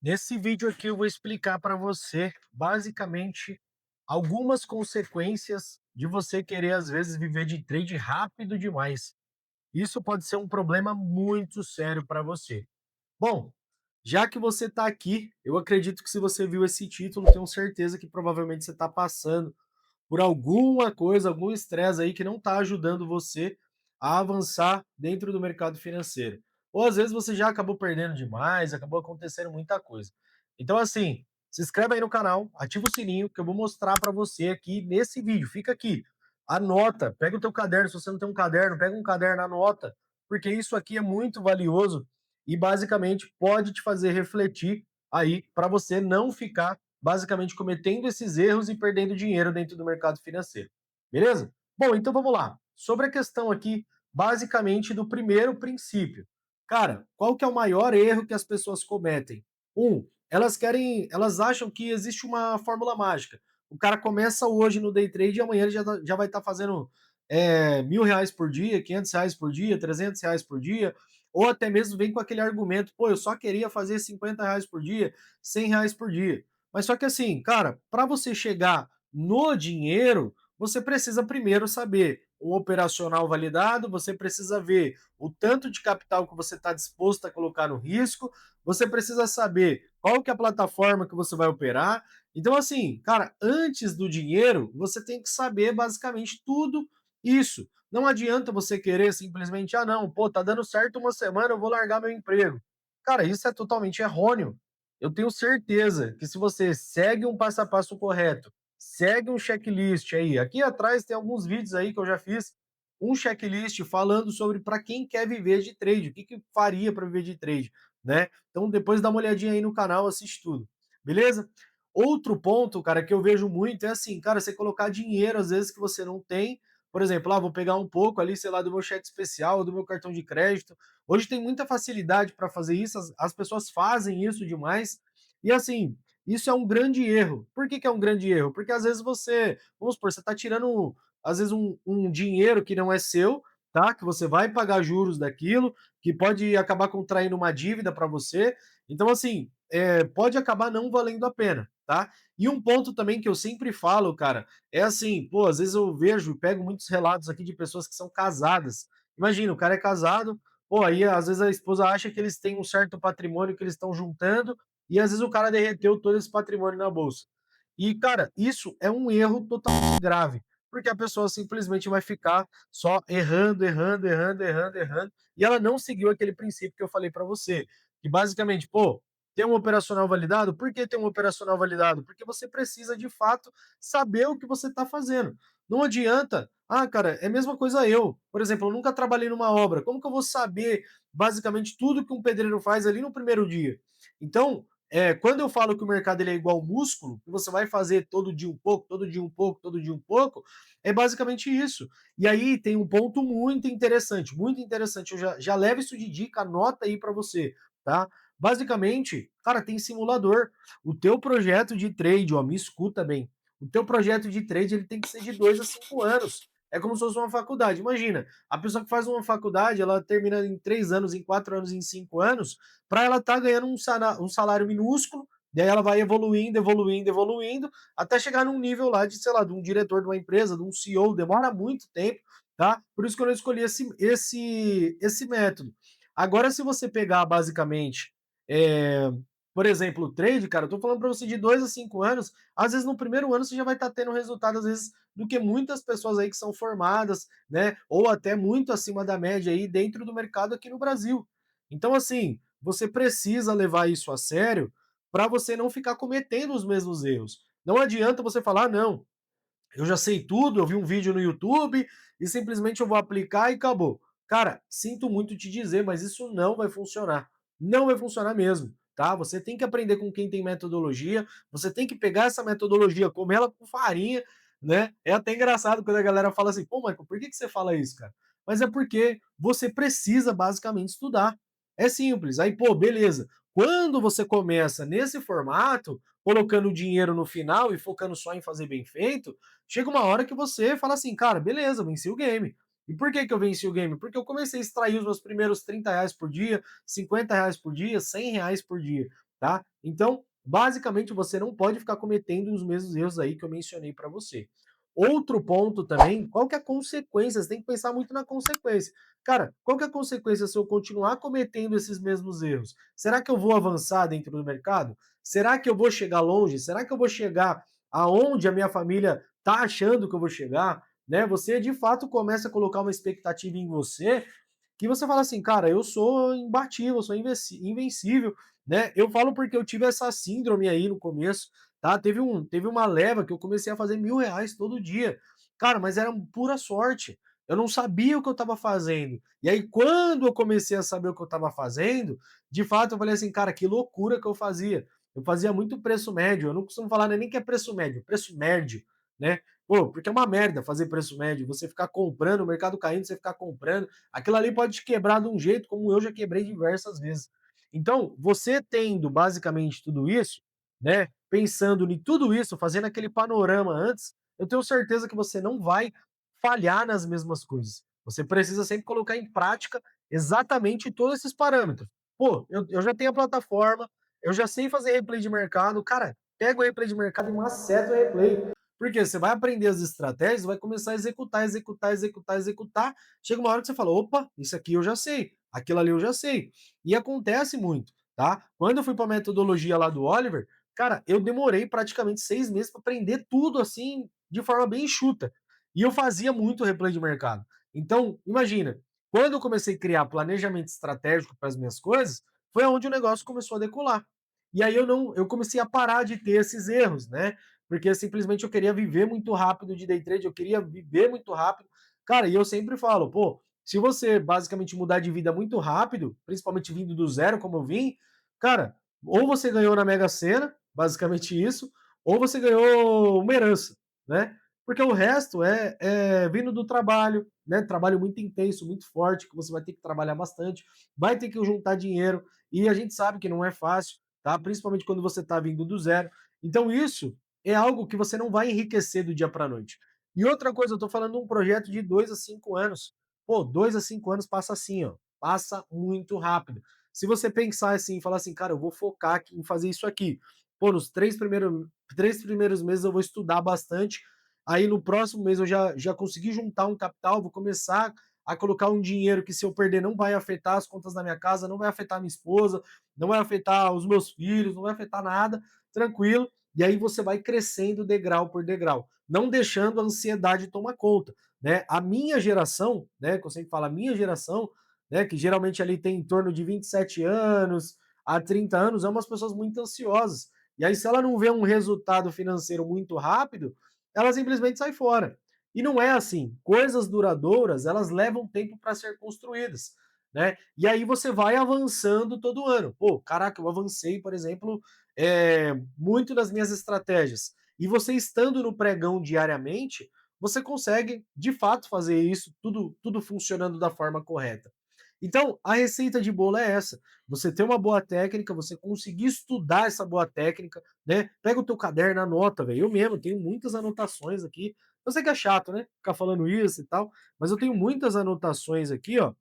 Nesse vídeo aqui eu vou explicar para você, basicamente, algumas consequências de você querer às vezes viver de trade rápido demais. Isso pode ser um problema muito sério para você. Bom, já que você está aqui, eu acredito que se você viu esse título, tenho certeza que provavelmente você está passando por alguma coisa, algum estresse aí que não está ajudando você a avançar dentro do mercado financeiro. Ou às vezes você já acabou perdendo demais, acabou acontecendo muita coisa. Então, assim, se inscreve aí no canal, ativa o sininho que eu vou mostrar para você aqui nesse vídeo. Fica aqui, anota, pega o teu caderno, se você não tem um caderno, pega um caderno, anota, porque isso aqui é muito valioso e basicamente pode te fazer refletir aí para você não ficar basicamente cometendo esses erros e perdendo dinheiro dentro do mercado financeiro. Beleza? Bom, então vamos lá. Sobre a questão aqui, basicamente, do primeiro princípio. Cara, qual que é o maior erro que as pessoas cometem? Elas acham que existe uma fórmula mágica. O cara começa hoje no day trade e amanhã ele já vai estar fazendo R$ 1.000 por dia, R$ 500 por dia, R$ 300 por dia, ou até mesmo vem com aquele argumento, pô, eu só queria fazer R$ 50 por dia, R$ 100 por dia. Mas só que assim, cara, para você chegar no dinheiro, você precisa primeiro saber um operacional validado, você precisa ver o tanto de capital que você está disposto a colocar no risco, você precisa saber qual que é a plataforma que você vai operar. Então, assim, cara, antes do dinheiro, você tem que saber basicamente tudo isso. Não adianta você querer simplesmente, ah, não, pô, tá dando certo uma semana, eu vou largar meu emprego. Cara, isso é totalmente errôneo. Eu tenho certeza que se você segue um passo a passo correto, segue um checklist aí, aqui atrás tem alguns vídeos aí que eu já fiz, um checklist falando sobre para quem quer viver de trade, o que, que faria para viver de trade, né? Então depois dá uma olhadinha aí no canal, assiste tudo, beleza? Outro ponto, cara, que eu vejo muito é assim, cara, você colocar dinheiro às vezes que você não tem, por exemplo, vou pegar um pouco ali, sei lá, do meu cheque especial, do meu cartão de crédito. Hoje tem muita facilidade para fazer isso, as pessoas fazem isso demais. E assim, isso é um grande erro. Por que, que é um grande erro? Porque às vezes você, vamos supor, você está tirando, às vezes, um dinheiro que não é seu, tá? Que você vai pagar juros daquilo, que pode acabar contraindo uma dívida para você. Então, assim, pode acabar não valendo a pena, tá? E um ponto também que eu sempre falo, cara, é assim, pô, às vezes eu vejo, pego muitos relatos aqui de pessoas que são casadas. Imagina, o cara é casado, pô, aí às vezes a esposa acha que eles têm um certo patrimônio que eles estão juntando, e às vezes o cara derreteu todo esse patrimônio na bolsa. E, cara, isso é um erro totalmente grave, porque a pessoa simplesmente vai ficar só errando, errando, errando, errando, errando, e ela não seguiu aquele princípio que eu falei para você, que basicamente, pô, tem um operacional validado? Por que tem um operacional validado? Porque você precisa, de fato, saber o que você está fazendo. Não adianta, cara, é a mesma coisa eu. Por exemplo, eu nunca trabalhei numa obra. Como que eu vou saber basicamente tudo que um pedreiro faz ali no primeiro dia? Então, quando eu falo que o mercado ele é igual músculo, que você vai fazer todo dia um pouco, todo dia um pouco, todo dia um pouco, é basicamente isso. E aí tem um ponto muito interessante, muito interessante. Eu já levo isso de dica, anota aí para você, tá? Basicamente, cara, tem simulador. O teu projeto de trade, ó, me escuta bem. O teu projeto de trade ele tem que ser de 2 a 5 anos. É como se fosse uma faculdade. Imagina, a pessoa que faz uma faculdade, ela termina em 3 anos, em 4 anos, em 5 anos, para ela estar ganhando um salário minúsculo, daí ela vai evoluindo, evoluindo, evoluindo, até chegar num nível lá de, sei lá, de um diretor de uma empresa, de um CEO, demora muito tempo, tá? Por isso que eu não escolhi esse método. Agora, se você pegar basicamente é, por exemplo, o trade, cara, eu tô falando para você de 2 a 5 anos, às vezes no primeiro ano você já vai estar tendo resultado, às vezes, do que muitas pessoas aí que são formadas, né, ou até muito acima da média aí dentro do mercado aqui no Brasil. Então, assim, você precisa levar isso a sério para você não ficar cometendo os mesmos erros. Não adianta você falar, não, eu já sei tudo, eu vi um vídeo no YouTube e simplesmente eu vou aplicar e acabou. Cara, sinto muito te dizer, mas isso não vai funcionar. Não vai funcionar mesmo, tá? Você tem que aprender com quem tem metodologia, você tem que pegar essa metodologia, comer ela com farinha, né? É até engraçado quando a galera fala assim, pô, Michael, por que que você fala isso, cara? Mas é porque você precisa basicamente estudar. É simples. Aí, pô, beleza. Quando você começa nesse formato, colocando dinheiro no final e focando só em fazer bem feito, chega uma hora que você fala assim, cara, beleza, venci o game. E por que que eu venci o game? Porque eu comecei a extrair os meus primeiros R$ 30 por dia, R$ 50 por dia, R$ 100 por dia. tá? Então, basicamente, você não pode ficar cometendo os mesmos erros aí que eu mencionei para você. Outro ponto também, qual que é a consequência? Você tem que pensar muito na consequência. Cara, qual que é a consequência se eu continuar cometendo esses mesmos erros? Será que eu vou avançar dentro do mercado? Será que eu vou chegar longe? Será que eu vou chegar aonde a minha família está achando que eu vou chegar? Né? Você de fato começa a colocar uma expectativa em você que você fala assim, cara, eu sou imbatível, eu sou invencível, né? Eu falo porque eu tive essa síndrome aí no começo, tá? Teve uma leva que eu comecei a fazer R$ 1.000 todo dia. Cara, mas era pura sorte. Eu não sabia o que eu estava fazendo. E aí, quando eu comecei a saber o que eu estava fazendo, de fato, eu falei assim, cara, que loucura que eu fazia. Eu fazia muito preço médio. Eu não costumo falar nem que é preço médio, preço médio, né? Pô, porque é uma merda fazer preço médio. Você ficar comprando, o mercado caindo, você ficar comprando. Aquilo ali pode te quebrar de um jeito, como eu já quebrei diversas vezes. Então, você tendo basicamente tudo isso, né? Pensando em tudo isso, fazendo aquele panorama antes, eu tenho certeza que você não vai falhar nas mesmas coisas. Você precisa sempre colocar em prática exatamente todos esses parâmetros. Pô, eu já tenho a plataforma, eu já sei fazer replay de mercado. Cara, pega o replay de mercado e maceta o replay. Porque você vai aprender as estratégias, vai começar a executar, executar, executar, executar. Chega uma hora que você fala: opa, isso aqui eu já sei, aquilo ali eu já sei. E acontece muito, tá? Quando eu fui para a metodologia lá do Oliver, cara, eu demorei praticamente 6 meses para aprender tudo assim, de forma bem enxuta. E eu fazia muito replay de mercado. Então, imagina, quando eu comecei a criar planejamento estratégico para as minhas coisas, foi onde o negócio começou a decolar. E aí eu comecei a parar de ter esses erros, né? Porque simplesmente eu queria viver muito rápido de day trade, eu queria viver muito rápido. Cara, e eu sempre falo, pô, se você basicamente mudar de vida muito rápido, principalmente vindo do zero como eu vim, cara, ou você ganhou na Mega Sena, basicamente isso, ou você ganhou uma herança, né? Porque o resto é vindo do trabalho, né? Trabalho muito intenso, muito forte, que você vai ter que trabalhar bastante, vai ter que juntar dinheiro, e a gente sabe que não é fácil, tá? Principalmente quando você está vindo do zero. Então, isso é algo que você não vai enriquecer do dia para a noite. E outra coisa, eu estou falando de um projeto de 2 a 5 anos. Pô, 2 a 5 anos passa assim, ó. Passa muito rápido. Se você pensar assim e falar assim, cara, eu vou focar aqui em fazer isso aqui. Pô, nos 3 primeiros meses eu vou estudar bastante. Aí no próximo mês eu já consegui juntar um capital, vou começar a colocar um dinheiro que se eu perder não vai afetar as contas da minha casa, não vai afetar minha esposa, não vai afetar os meus filhos, não vai afetar nada, tranquilo. E aí você vai crescendo degrau por degrau, não deixando a ansiedade tomar conta, né? A minha geração, né, que eu sempre falo, a minha geração, né, que geralmente ali tem em torno de 27 anos a 30 anos, é umas pessoas muito ansiosas. E aí se ela não vê um resultado financeiro muito rápido, ela simplesmente sai fora. E não é assim. Coisas duradouras, elas levam tempo para ser construídas, né? E aí você vai avançando todo ano. Pô, caraca, eu avancei, por exemplo, muito das minhas estratégias. E você estando no pregão diariamente, você consegue de fato fazer isso, tudo funcionando da forma correta. Então, a receita de bolo é essa. Você ter uma boa técnica, você conseguir estudar essa boa técnica, né? Pega o teu caderno, anota, velho. Eu mesmo tenho muitas anotações aqui. Eu sei que é chato, né? Ficar falando isso e tal, mas eu tenho muitas anotações aqui, ó,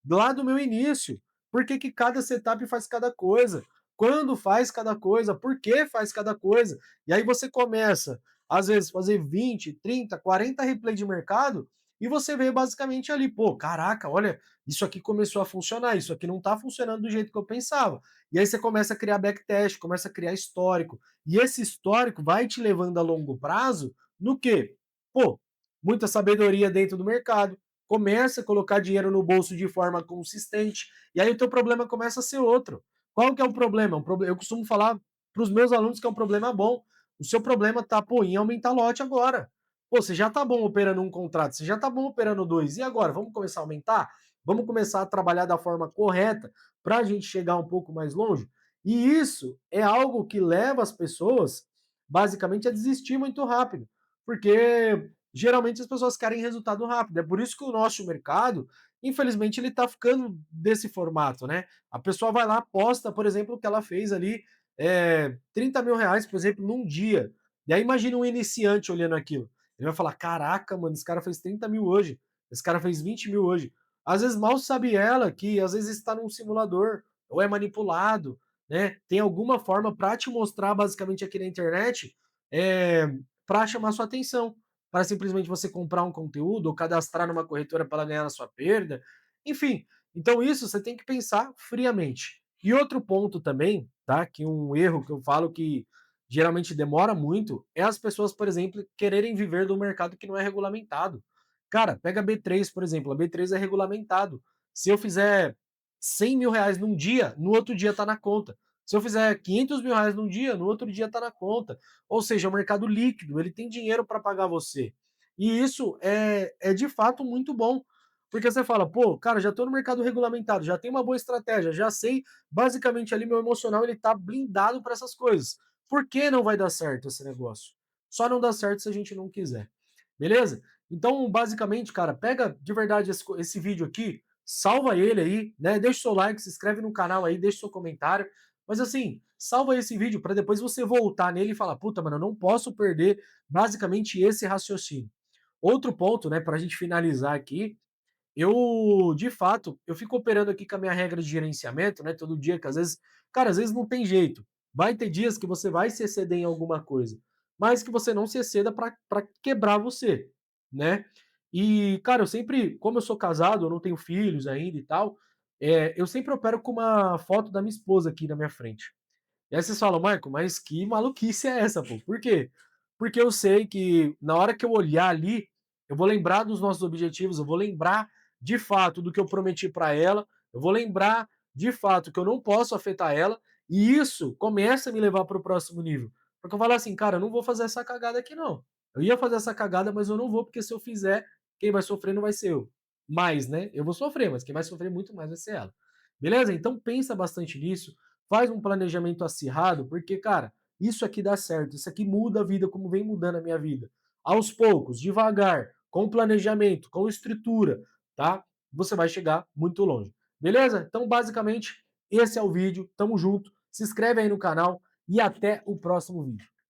lá do meu início. Por que que cada setup faz cada coisa? Quando faz cada coisa? Por que faz cada coisa? E aí você começa, às vezes, fazer 20, 30, 40 replay de mercado e você vê basicamente ali, pô, caraca, olha, isso aqui começou a funcionar, isso aqui não está funcionando do jeito que eu pensava. E aí você começa a criar backtest, começa a criar histórico. E esse histórico vai te levando a longo prazo no quê? Pô, muita sabedoria dentro do mercado, começa a colocar dinheiro no bolso de forma consistente, e aí o teu problema começa a ser outro. Qual que é o problema? Eu costumo falar para os meus alunos que é um problema bom. O seu problema tá, pô, em aumentar lote agora. Pô, você já tá bom operando um contrato, você já tá bom operando dois, e agora? Vamos começar a aumentar? Vamos começar a trabalhar da forma correta para a gente chegar um pouco mais longe? E isso é algo que leva as pessoas, basicamente, a desistir muito rápido. Porque geralmente as pessoas querem resultado rápido. É por isso que o nosso mercado, infelizmente, ele está ficando desse formato, né? A pessoa vai lá, aposta, por exemplo, o que ela fez ali, 30 mil reais, por exemplo, num dia. E aí imagina um iniciante olhando aquilo. Ele vai falar: caraca, mano, esse cara fez 30 mil hoje, esse cara fez 20 mil hoje. Às vezes mal sabe ela que às vezes está num simulador, ou é manipulado, né? Tem alguma forma para te mostrar basicamente aqui na internet, é, para chamar sua atenção, para simplesmente você comprar um conteúdo ou cadastrar numa corretora para ela ganhar na sua perda, enfim. Então isso você tem que pensar friamente. E outro ponto também, tá? Que um erro que eu falo que geralmente demora muito é as pessoas, por exemplo, quererem viver do mercado que não é regulamentado. Cara, pega a B3, por exemplo. A B3 é regulamentado. Se eu fizer 100 mil reais num dia, no outro dia tá na conta. Se eu fizer 500 mil reais num dia, no outro dia tá na conta. Ou seja, é um mercado líquido, ele tem dinheiro para pagar você. E isso é de fato muito bom. Porque você fala, pô, cara, já tô no mercado regulamentado, já tenho uma boa estratégia, já sei, basicamente ali meu emocional ele tá blindado para essas coisas. Por que não vai dar certo esse negócio? Só não dá certo se a gente não quiser. Beleza? Então, basicamente, cara, pega de verdade esse vídeo aqui, salva ele aí, né? Deixa o seu like, se inscreve no canal aí, deixa o seu comentário. Mas assim, salva esse vídeo para depois você voltar nele e falar, puta, mano, eu não posso perder basicamente esse raciocínio. Outro ponto, né, para a gente finalizar aqui, eu, de fato, eu fico operando aqui com a minha regra de gerenciamento, né, todo dia, que às vezes, cara, às vezes não tem jeito. Vai ter dias que você vai se exceder em alguma coisa, mas que você não se exceda para quebrar você, né? E, cara, eu sempre, como eu sou casado, eu não tenho filhos ainda e tal, eu sempre opero com uma foto da minha esposa aqui na minha frente. E aí vocês falam, Marco, mas que maluquice é essa, pô? Por quê? Porque eu sei que na hora que eu olhar ali, eu vou lembrar dos nossos objetivos, eu vou lembrar de fato do que eu prometi para ela, eu vou lembrar de fato que eu não posso afetar ela, e isso começa a me levar para o próximo nível. Porque eu falo assim, cara, eu não vou fazer essa cagada aqui não. Eu ia fazer essa cagada, mas eu não vou, porque se eu fizer, quem vai sofrer não vai ser eu. Mais, né? Eu vou sofrer, mas quem vai sofrer muito mais vai ser ela. Beleza? Então pensa bastante nisso, faz um planejamento acirrado, porque, cara, isso aqui dá certo, isso aqui muda a vida como vem mudando a minha vida. Aos poucos, devagar, com planejamento, com estrutura, tá? Você vai chegar muito longe. Beleza? Então, basicamente, esse é o vídeo. Tamo junto. Se inscreve aí no canal e até o próximo vídeo.